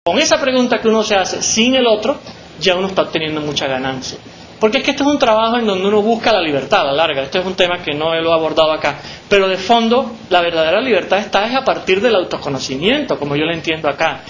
con esa pregunta que uno se hace sin el otro, ya uno está obteniendo mucha ganancia. Porque es que este es un trabajo en donde uno busca la libertad a la larga. Este es un tema que no lo he abordado acá. Pero de fondo, la verdadera libertad está es a partir del autoconocimiento, como yo lo entiendo acá.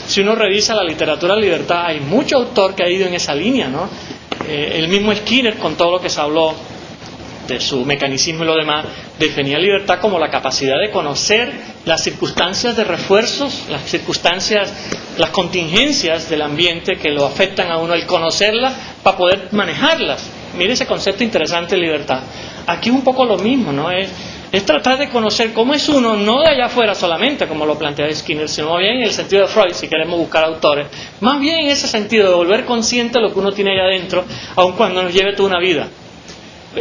Si uno revisa la literatura de libertad, hay mucho autor que ha ido en esa línea, ¿no? El mismo Skinner, con todo lo que se habló de su mecanicismo y lo demás, definía libertad como la capacidad de conocer las circunstancias de refuerzos, las circunstancias, las contingencias del ambiente que lo afectan a uno, el conocerlas para poder manejarlas. Mire ese concepto interesante de libertad. Aquí es un poco lo mismo, ¿no? Es tratar de conocer cómo es uno, no de allá afuera solamente, como lo plantea Skinner, sino más bien en el sentido de Freud, si queremos buscar autores, más bien en ese sentido de volver consciente de lo que uno tiene allá adentro, aun cuando nos lleve toda una vida.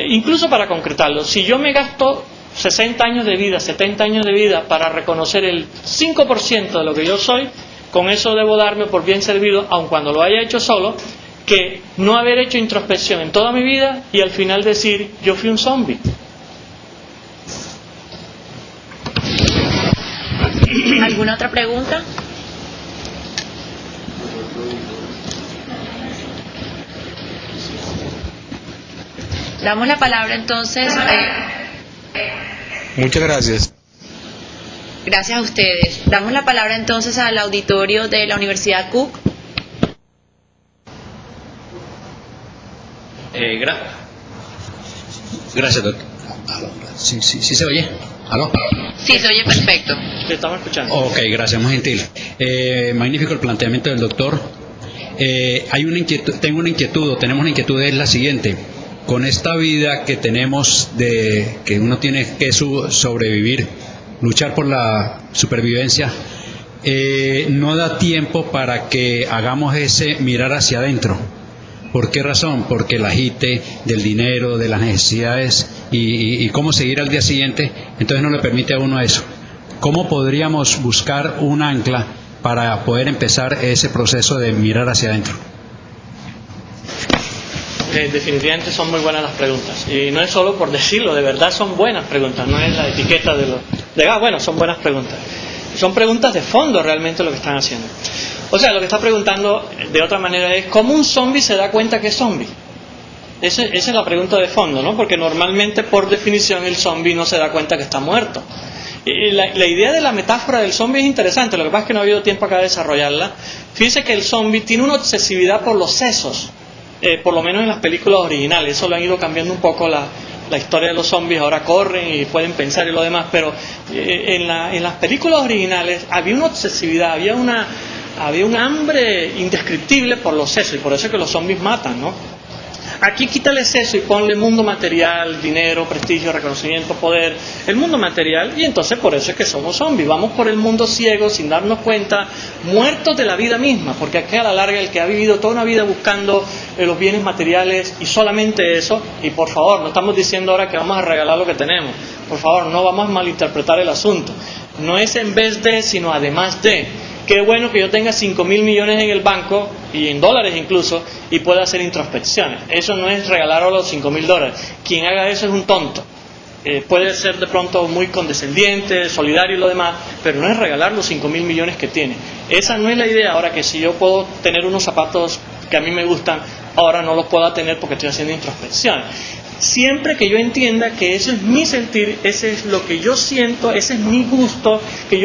Incluso para concretarlo, si yo me gasto 60 años de vida, 70 años de vida para reconocer el 5% de lo que yo soy, con eso debo darme por bien servido, aun cuando lo haya hecho solo, que no haber hecho introspección en toda mi vida y al final decir, yo fui un zombie. ¿Alguna otra pregunta? Damos la palabra entonces. Muchas gracias. Gracias a ustedes. Damos la palabra entonces al auditorio de la Universidad Cook. Gracias, doctor. Sí, se oye. ¿Aló? Sí, se oye perfecto. Te estamos escuchando. Ok, gracias, muy gentil. Magnífico el planteamiento del doctor. Tenemos una inquietud, es la siguiente. Con esta vida que tenemos de que uno tiene que sobrevivir, luchar por la supervivencia, no da tiempo para que hagamos ese mirar hacia adentro. ¿Por qué razón? Porque el agite del dinero, de las necesidades y cómo seguir al día siguiente, entonces no le permite a uno eso. ¿Cómo podríamos buscar un ancla para poder empezar ese proceso de mirar hacia adentro? Definitivamente son muy buenas las preguntas. Y no es solo por decirlo, de verdad son buenas preguntas, no es la etiqueta bueno, son buenas preguntas. Son preguntas de fondo realmente lo que están haciendo. O sea, lo que está preguntando de otra manera es ¿cómo un zombie se da cuenta que es zombie? Esa es la pregunta de fondo, ¿no? Porque normalmente, por definición, el zombie no se da cuenta que está muerto. La idea de la metáfora del zombie es interesante, lo que pasa es que no ha habido tiempo acá de desarrollarla. Fíjese que el zombie tiene una obsesividad por los sesos, por lo menos en las películas originales. Eso lo han ido cambiando un poco la historia de los zombies, ahora corren y pueden pensar y lo demás, pero en las películas originales había una obsesividad, había un hambre indescriptible por los sesos, y por eso es que los zombies matan, ¿no? Aquí quítale seso y ponle mundo material, dinero, prestigio, reconocimiento, poder, el mundo material, y entonces por eso es que somos zombies. Vamos por el mundo ciego, sin darnos cuenta, muertos de la vida misma, porque aquí a la larga el que ha vivido toda una vida buscando los bienes materiales y solamente eso, y por favor, no estamos diciendo ahora que vamos a regalar lo que tenemos, por favor, no vamos a malinterpretar el asunto. No es en vez de, sino además de. Qué bueno que yo tenga 5.000 millones en el banco, y en dólares incluso, y pueda hacer introspecciones. Eso no es regalar a los $5.000. Quien haga eso es un tonto. Puede ser de pronto muy condescendiente, solidario y lo demás, pero no es regalar los 5.000 millones que tiene. Esa no es la idea. Ahora que si yo puedo tener unos zapatos que a mí me gustan, ahora no los puedo tener porque estoy haciendo introspección. Siempre que yo entienda que eso es mi sentir, ese es lo que yo siento, ese es mi gusto, que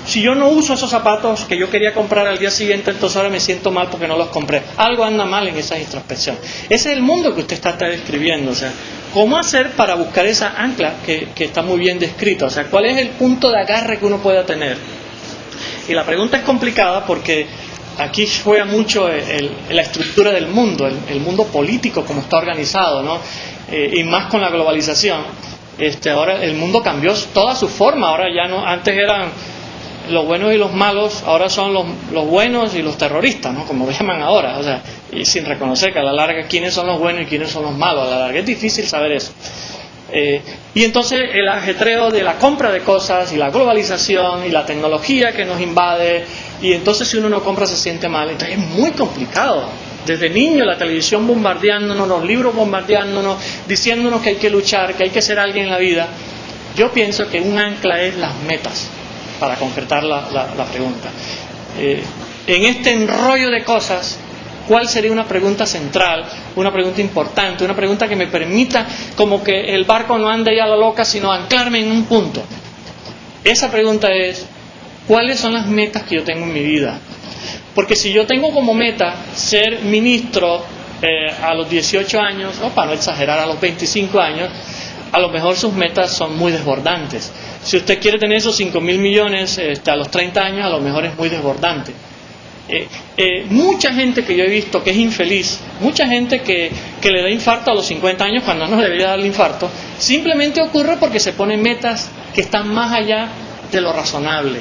si yo no uso esos zapatos que yo quería comprar al día siguiente, entonces ahora me siento mal porque no los compré. Algo anda mal en esa introspección. Ese es el mundo que usted está describiendo. O sea, ¿cómo hacer para buscar esa ancla que está muy bien descrita? O sea, ¿cuál es el punto de agarre que uno pueda tener? Y la pregunta es complicada porque aquí juega mucho la estructura del mundo, el mundo político como está organizado, ¿no? Y más con la globalización. Ahora el mundo cambió toda su forma. Ahora ya no, antes eran los buenos y los malos, ahora son los buenos y los terroristas, ¿no? Como llaman ahora. O sea, y sin reconocer que a la larga quiénes son los buenos y quiénes son los malos. A la larga es difícil saber eso. Y entonces el ajetreo de la compra de cosas y la globalización y la tecnología que nos invade, y entonces si uno no compra se siente mal. Entonces es muy complicado. Desde niño la televisión bombardeándonos, los libros bombardeándonos, diciéndonos que hay que luchar, que hay que ser alguien en la vida. Yo pienso que un ancla es las metas, para concretar la pregunta. en este enrollo de cosas, ¿cuál sería una pregunta central, una pregunta importante, una pregunta que me permita como que el barco no ande ya a la loca, sino anclarme en un punto? Esa pregunta es, ¿cuáles son las metas que yo tengo en mi vida? Porque si yo tengo como meta ser ministro a los 18 años, o para no exagerar, a los 25 años, a lo mejor sus metas son muy desbordantes. Si usted quiere tener esos 5.000 millones a los 30 años, a lo mejor es muy desbordante. Mucha gente que yo he visto que es infeliz, mucha gente que le da infarto a los 50 años cuando no debería darle infarto, simplemente ocurre porque se ponen metas que están más allá de lo razonable.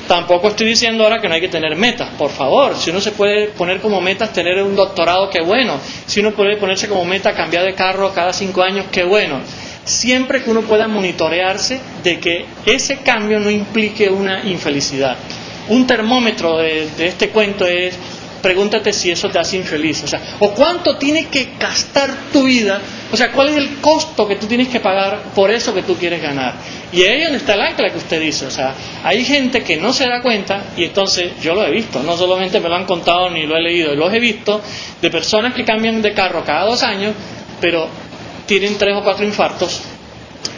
Tampoco estoy diciendo ahora que no hay que tener metas, por favor. Si uno se puede poner como metas tener un doctorado, qué bueno. Si uno puede ponerse como meta cambiar de carro cada 5 años, qué bueno. Siempre que uno pueda monitorearse de que ese cambio no implique una infelicidad. Un termómetro de este cuento es, pregúntate si eso te hace infeliz, o cuánto tiene que gastar tu vida, cuál es el costo que tú tienes que pagar por eso que tú quieres ganar. Y ahí es donde está el ancla que usted dice, hay gente que no se da cuenta, y entonces yo lo he visto, no solamente me lo han contado ni lo he leído, los he visto de personas que cambian de carro cada 2 años, pero tienen 3 o 4 infartos,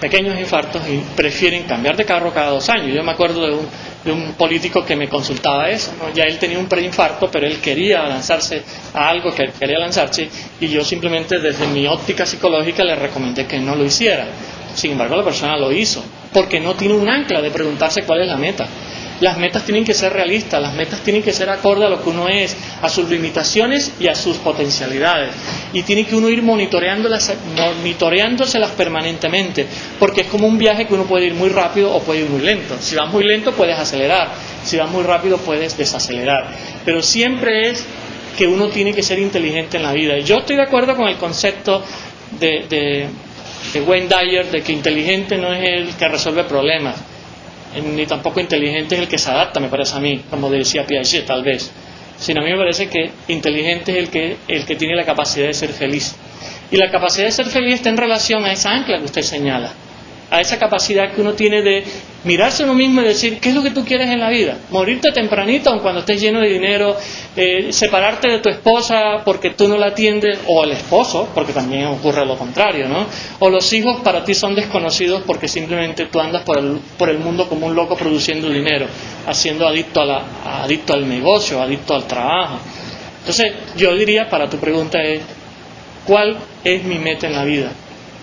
pequeños infartos, y prefieren cambiar de carro cada 2 años. Yo me acuerdo de un político que me consultaba eso, ¿no? Ya él tenía un preinfarto, pero él quería lanzarse a algo que quería lanzarse, y yo simplemente desde mi óptica psicológica le recomendé que no lo hiciera. Sin embargo, la persona lo hizo, porque no tiene un ancla de preguntarse cuál es la meta. Las metas tienen que ser realistas, las metas tienen que ser acorde a lo que uno es, a sus limitaciones y a sus potencialidades. Y tiene que uno ir monitoreándoselas permanentemente, porque es como un viaje que uno puede ir muy rápido o puede ir muy lento. Si vas muy lento puedes acelerar, si vas muy rápido puedes desacelerar. Pero siempre es que uno tiene que ser inteligente en la vida. Y yo estoy de acuerdo con el concepto de Wayne Dyer de que inteligente no es el que resuelve problemas, ni tampoco inteligente es el que se adapta, me parece a mí, como decía Piaget tal vez, sino a mí me parece que inteligente es el que tiene la capacidad de ser feliz. Y la capacidad de ser feliz está en relación a esa ancla que usted señala, a esa capacidad que uno tiene de mirarse a uno mismo y decir, ¿qué es lo que tú quieres en la vida? Morirte tempranito, aun cuando estés lleno de dinero, separarte de tu esposa porque tú no la atiendes, o el esposo, porque también ocurre lo contrario, ¿no? O los hijos para ti son desconocidos porque simplemente tú andas por el mundo como un loco produciendo dinero, haciendo adicto al negocio, adicto al trabajo. Entonces, yo diría, para tu pregunta es, ¿cuál es mi meta en la vida?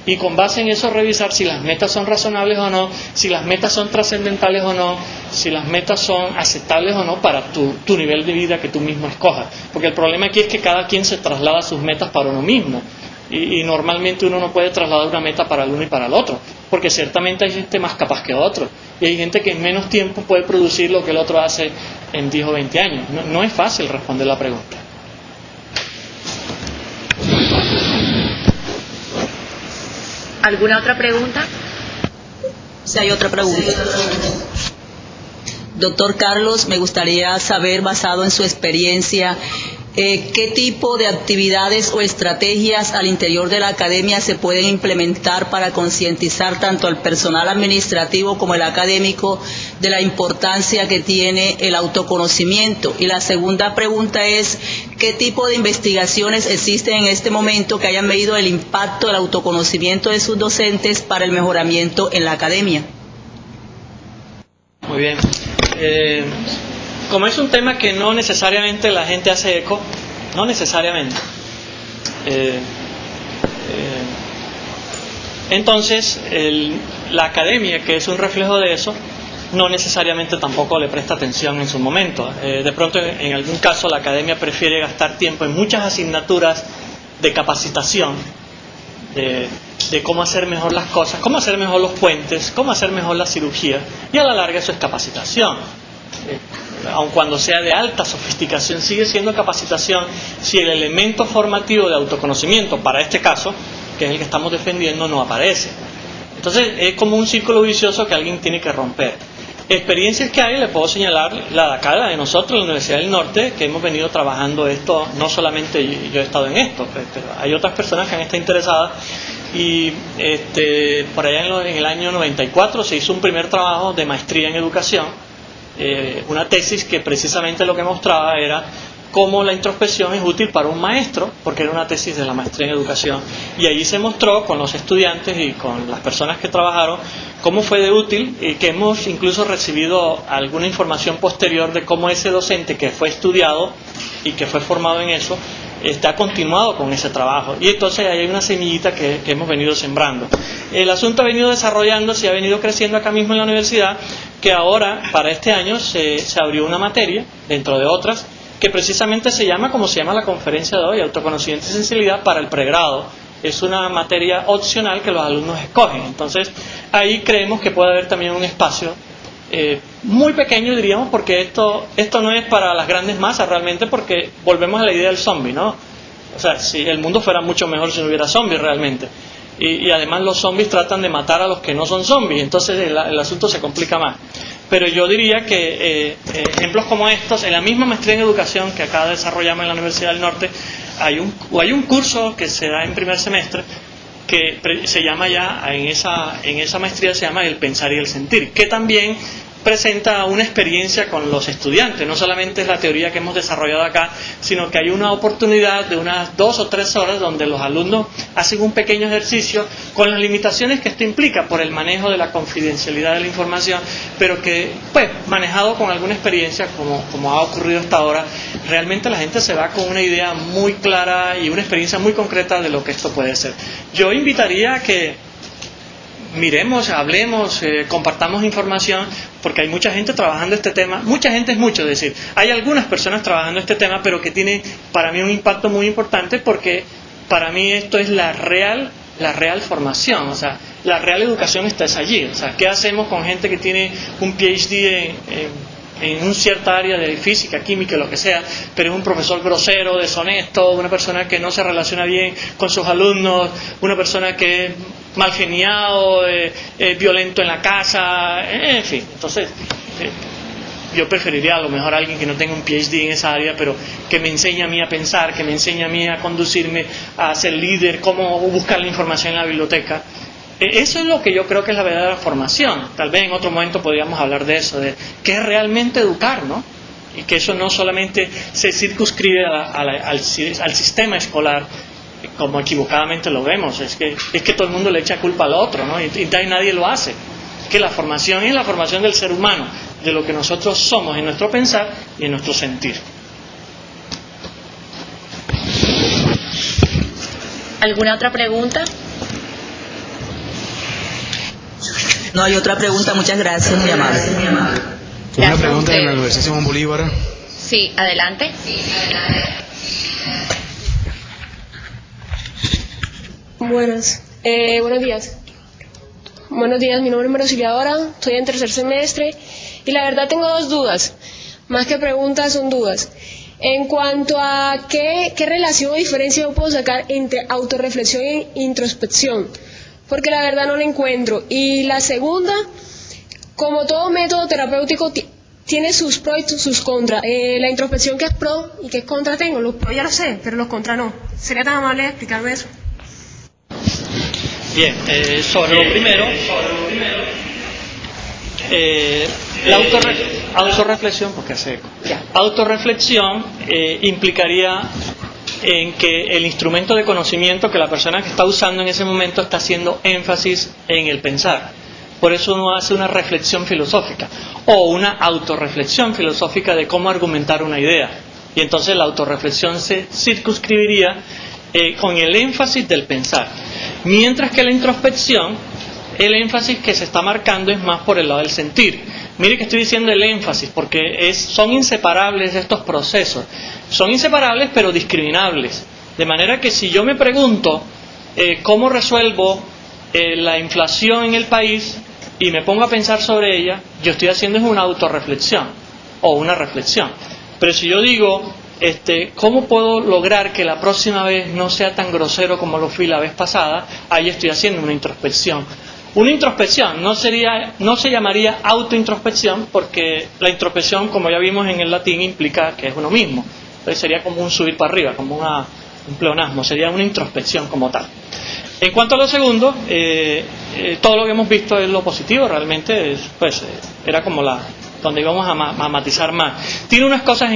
Y con base en eso revisar si las metas son razonables o no, si las metas son trascendentales o no, si las metas son aceptables o no para tu nivel de vida que tú mismo escojas. Porque el problema aquí es que cada quien se traslada sus metas para uno mismo. Y normalmente uno no puede trasladar una meta para el uno y para el otro. Porque ciertamente hay gente más capaz que otro. Y hay gente que en menos tiempo puede producir lo que el otro hace en 10 o 20 años. No es fácil responder la pregunta. ¿Alguna otra pregunta? Sí, hay otra pregunta. Doctor Carlos, me gustaría saber, basado en su experiencia, ¿qué tipo de actividades o estrategias al interior de la academia se pueden implementar para concientizar tanto al personal administrativo como el académico de la importancia que tiene el autoconocimiento? Y la segunda pregunta es, ¿qué tipo de investigaciones existen en este momento que hayan medido el impacto del autoconocimiento de sus docentes para el mejoramiento en la academia? Muy bien. Como es un tema que no necesariamente la gente hace eco, no necesariamente, entonces la academia, que es un reflejo de eso, no necesariamente tampoco le presta atención en su momento. De pronto, en algún caso, la academia prefiere gastar tiempo en muchas asignaturas de capacitación, de cómo hacer mejor las cosas, cómo hacer mejor los puentes, cómo hacer mejor la cirugía, y a la larga eso es capacitación. Aun cuando sea de alta sofisticación, sigue siendo capacitación si el elemento formativo de autoconocimiento, para este caso, que es el que estamos defendiendo, no aparece. Entonces es como un círculo vicioso que alguien tiene que romper. Experiencias que hay, le puedo señalar la de acá, la de nosotros, la Universidad del Norte, que hemos venido trabajando esto, no solamente yo he estado en esto, pero hay otras personas que han estado interesadas, y por allá en el año 94 se hizo un primer trabajo de maestría en educación, una tesis que precisamente lo que mostraba era cómo la introspección es útil para un maestro, porque era una tesis de la maestría en educación, y allí se mostró con los estudiantes y con las personas que trabajaron cómo fue de útil, y que hemos incluso recibido alguna información posterior de cómo ese docente que fue estudiado y que fue formado en eso ha continuado con ese trabajo, y entonces ahí hay una semillita que hemos venido sembrando. El asunto ha venido desarrollándose y ha venido creciendo acá mismo en la universidad, que ahora para este año se abrió una materia dentro de otras que precisamente se llama, como se llama la conferencia de hoy, autoconocimiento y sensibilidad para el pregrado. Es una materia opcional que los alumnos escogen. Entonces ahí creemos que puede haber también un espacio muy pequeño, diríamos, porque esto no es para las grandes masas realmente, porque volvemos a la idea del zombie, ¿no? O sea, si el mundo fuera mucho mejor si no hubiera zombies realmente. Y además los zombies tratan de matar a los que no son zombies, entonces el asunto se complica más. Pero yo diría que ejemplos como estos, en la misma maestría en educación que acá desarrollamos en la Universidad del Norte, hay un curso que se da en primer semestre que se llama ya, en esa maestría se llama el pensar y el sentir, que también presenta una experiencia con los estudiantes. No solamente es la teoría que hemos desarrollado acá, sino que hay una oportunidad de unas 2 o 3 horas donde los alumnos hacen un pequeño ejercicio con las limitaciones que esto implica por el manejo de la confidencialidad de la información, pero que, pues, manejado con alguna experiencia, como ha ocurrido hasta ahora, realmente la gente se va con una idea muy clara y una experiencia muy concreta de lo que esto puede ser. Yo invitaría a que miremos, hablemos, compartamos información, porque hay mucha gente trabajando este tema. Mucha gente es mucho, es decir, hay algunas personas trabajando este tema, pero que tiene para mí un impacto muy importante, porque para mí esto es la real formación, o sea, la real educación está allí. O sea, ¿qué hacemos con gente que tiene un PhD en un cierta área de física, química, lo que sea, pero es un profesor grosero, deshonesto, una persona que no se relaciona bien con sus alumnos, una persona que es mal geniado, violento en la casa, en fin? Entonces, yo preferiría a lo mejor a alguien que no tenga un PhD en esa área, pero que me enseñe a mí a pensar, que me enseñe a mí a conducirme, a ser líder, cómo buscar la información en la biblioteca. Eso es lo que yo creo que es la verdadera formación. Tal vez en otro momento podríamos hablar de eso, de qué es realmente educar, ¿no? Y que eso no solamente se circunscribe al sistema escolar, como equivocadamente lo vemos. Es que todo el mundo le echa culpa al otro, ¿no? Y nadie lo hace. Que la formación es la formación del ser humano, de lo que nosotros somos en nuestro pensar y en nuestro sentir. ¿Alguna otra pregunta? No hay otra pregunta, muchas gracias, muy amable. Una pregunta de la Universidad Simón Bolívar. Sí, adelante. Buenos días. Buenos días, mi nombre es María Auxiliadora, estoy en 3er semestre y la verdad tengo 2 dudas. Más que preguntas, son dudas. En cuanto a qué relación o diferencia yo puedo sacar entre autorreflexión e introspección, porque la verdad no la encuentro. Y la segunda, como todo método terapéutico tiene sus pros y sus contras. La introspección, ¿qué es pro y qué es contra tengo? Los pros ya lo sé, pero los contras no. ¿Sería tan amable explicarme eso? Bien, sobre lo primero, la autorreflexión, porque hace eco. Autorreflexión implicaría en que el instrumento de conocimiento que la persona que está usando en ese momento está haciendo énfasis en el pensar. Por eso uno hace una reflexión filosófica o una autorreflexión filosófica de cómo argumentar una idea. Y entonces la autorreflexión se circunscribiría con el énfasis del pensar. Mientras que la introspección, el énfasis que se está marcando es más por el lado del sentir. Mire que estoy diciendo el énfasis porque son inseparables estos procesos. Son inseparables pero discriminables. De manera que si yo me pregunto cómo resuelvo la inflación en el país y me pongo a pensar sobre ella, yo estoy haciendo una autorreflexión o una reflexión. Pero si yo digo, ¿cómo puedo lograr que la próxima vez no sea tan grosero como lo fui la vez pasada? Ahí estoy haciendo una introspección. Una introspección no se llamaría autointrospección, porque la introspección, como ya vimos en el latín, implica que es uno mismo. Entonces sería como un subir para arriba, como un pleonasmo, sería una introspección como tal. En cuanto a lo segundo, todo lo que hemos visto es lo positivo, realmente era como la donde íbamos a matizar más. Tiene unas cosas